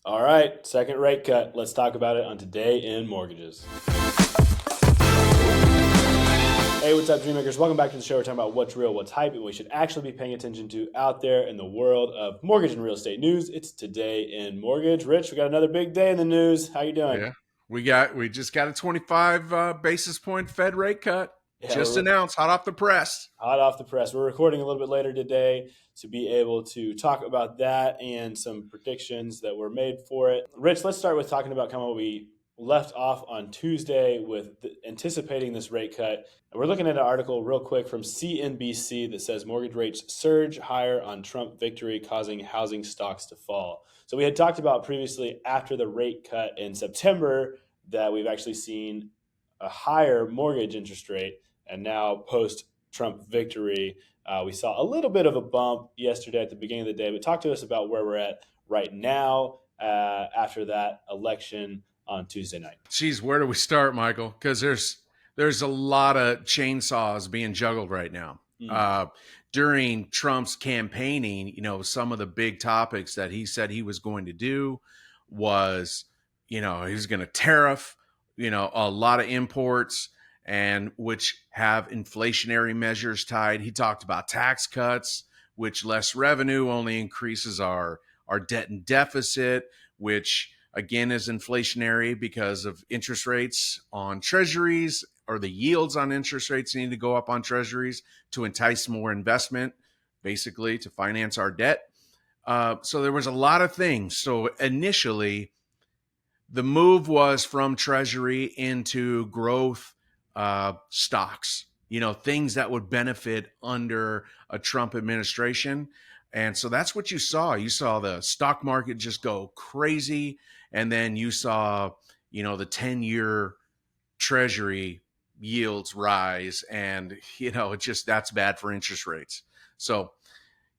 All right, second rate cut. Let's talk about it on Today in Mortgages. Hey, what's up, Dreammakers? Welcome back to the show. We're talking about what's real, what's hype, and we should actually be paying attention to out there in the world of mortgage and real estate news. It's Today in Mortgage. Rich, we got another big day in the news. How you doing? Yeah, we just got a 25 basis point Fed rate cut. Yeah, Just we're announced, hot off the press. hot off the press. We're recording a little bit later today to be able to talk about that and some predictions that were made for it. Rich, let's start with talking about kind of what we left off on Tuesday with anticipating this rate cut. And we're looking at an article real quick from CNBC that says mortgage rates surge higher on Trump victory, causing housing stocks to fall. So we had talked about previously after the rate cut in September that we've actually seen a higher mortgage interest rate. And now post Trump victory, we saw a little bit of a bump yesterday at the beginning of the day. But talk to us about where we're at right now after that election on Tuesday night. Geez, where do we start, Michael? Because there's a lot of chainsaws being juggled right now. During Trump's campaigning, some of the big topics that he said he was going to do was, he was going to tariff, a lot of imports, and which have inflationary measures tied. He talked about tax cuts, which less revenue only increases our debt and deficit, which again is inflationary because of interest rates on treasuries, or the yields on interest rates need to go up on treasuries to entice more investment, basically to finance our debt. So there was a lot of things. So initially, the move was from treasury into growth stocks, things that would benefit under a Trump administration. And so that's what you saw. You saw the stock market just go crazy. And then you saw, the 10-year treasury yields rise. And, that's bad for interest rates. So,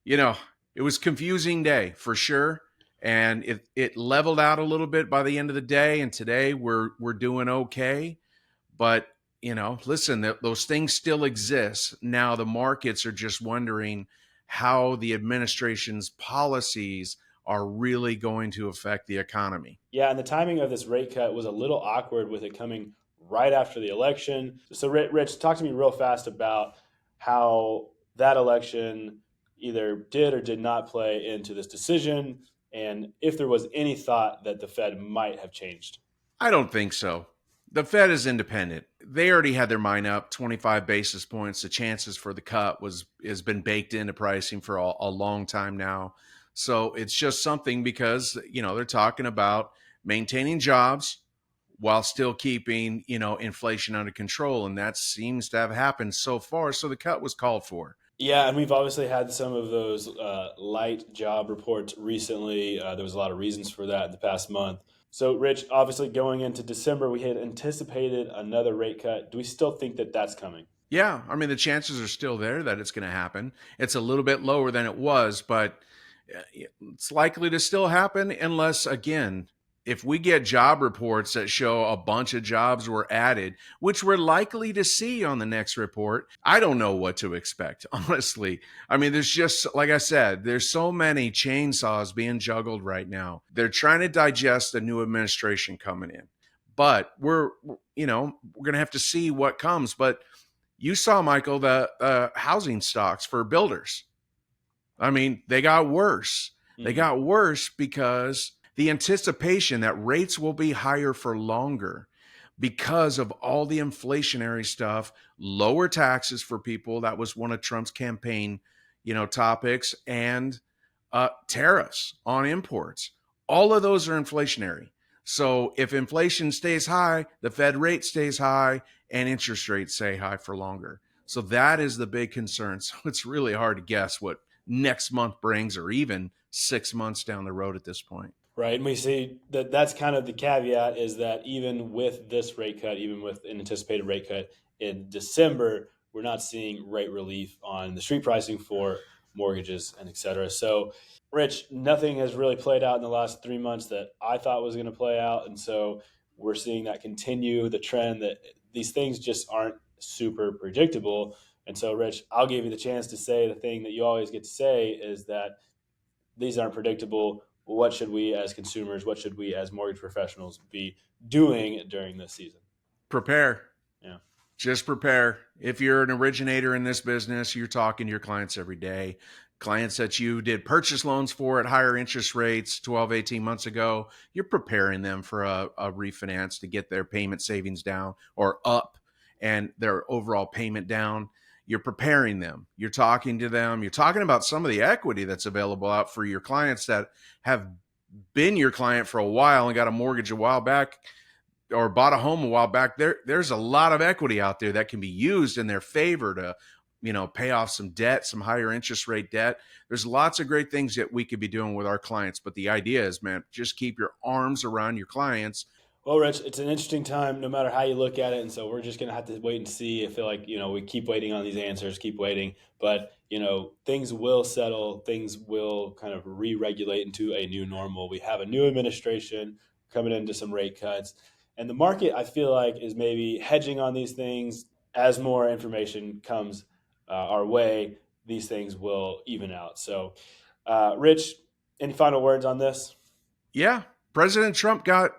it was a confusing day for sure. And it leveled out a little bit by the end of the day. And today we're doing okay. But listen, those things still exist. Now the markets are just wondering how the administration's policies are really going to affect the economy. Yeah, and the timing of this rate cut was a little awkward with it coming right after the election. So, Rich, talk to me real fast about how that election either did or did not play into this decision, and if there was any thought that the Fed might have changed. I don't think so. The Fed is independent. They already had their mind up, 25 basis points. The chances for the cut has been baked into pricing for a long time now. So it's just something because, they're talking about maintaining jobs while still keeping, inflation under control. And that seems to have happened so far. So the cut was called for. Yeah, and we've obviously had some of those light job reports recently. There was a lot of reasons for that in the past month. So, Rich, obviously going into December, we had anticipated another rate cut. Do we still think that that's coming? Yeah, I mean, the chances are still there that it's going to happen. It's a little bit lower than it was, but it's likely to still happen unless, again, if we get job reports that show a bunch of jobs were added, which we're likely to see on the next report, I don't know what to expect, honestly. I mean, there's just, like I said, there's so many chainsaws being juggled right now. They're trying to digest a new administration coming in. But we're going to have to see what comes. But you saw, Michael, the housing stocks for builders. I mean, they got worse. They got worse because the anticipation that rates will be higher for longer because of all the inflationary stuff, lower taxes for people. That was one of Trump's campaign, topics, and tariffs on imports. All of those are inflationary. So if inflation stays high, the Fed rate stays high, and interest rates stay high for longer. So that is the big concern. So it's really hard to guess what next month brings, or even 6 months down the road at this point. Right. And we see that that's kind of the caveat, is that even with this rate cut, even with an anticipated rate cut in December, we're not seeing rate relief on the street pricing for mortgages and et cetera. So, Rich, nothing has really played out in the last 3 months that I thought was going to play out. And so we're seeing that continue, the trend that these things just aren't super predictable. And so, Rich, I'll give you the chance to say the thing that you always get to say, is that these aren't predictable. what should we as consumers, what should we as mortgage professionals be doing during this season? Prepare. Yeah. Just prepare. If you're an originator in this business, you're talking to your clients every day. Clients that you did purchase loans for at higher interest rates 12, 18 months ago, you're preparing them for a refinance to get their payment savings down or up and their overall payment down. You're preparing them. You're talking to them. You're talking about some of the equity that's available out for your clients that have been your client for a while and got a mortgage a while back or bought a home a while back. There's a lot of equity out there that can be used in their favor to, pay off some debt, some higher interest rate debt. There's lots of great things that we could be doing with our clients. But the idea is, man, just keep your arms around your clients. Well, Rich, it's an interesting time no matter how you look at it. And so we're just going to have to wait and see. I feel like, we keep waiting on these answers, keep waiting. But, things will settle. Things will kind of re-regulate into a new normal. We have a new administration coming into some rate cuts. And the market, I feel like, is maybe hedging on these things. As more information comes our way, these things will even out. So, Rich, any final words on this? Yeah, President Trump got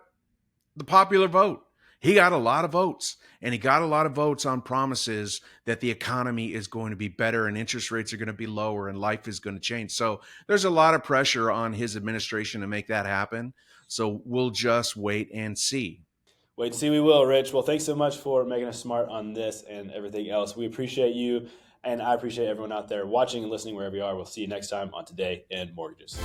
the popular vote. He got a lot of votes, and he got a lot of votes on promises that the economy is going to be better and interest rates are going to be lower and life is going to change. So there's a lot of pressure on his administration to make that happen. So we'll just wait and see. Wait and see, we will, Rich. Well, thanks so much for making us smart on this and everything else. We appreciate you, and I appreciate everyone out there watching and listening wherever you are. We'll see you next time on Today in Mortgages.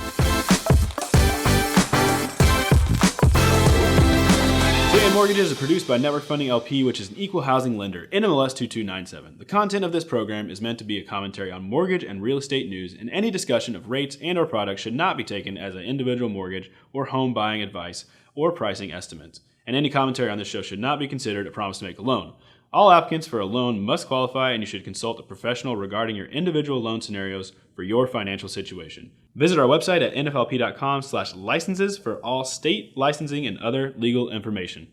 Today in Mortgages is produced by Network Funding LP, which is an equal housing lender, NMLS 2297. The content of this program is meant to be a commentary on mortgage and real estate news, and any discussion of rates and or products should not be taken as an individual mortgage or home buying advice or pricing estimates. And any commentary on this show should not be considered a promise to make a loan. All applicants for a loan must qualify, and you should consult a professional regarding your individual loan scenarios for your financial situation. Visit our website at nflp.com/licenses for all state licensing and other legal information.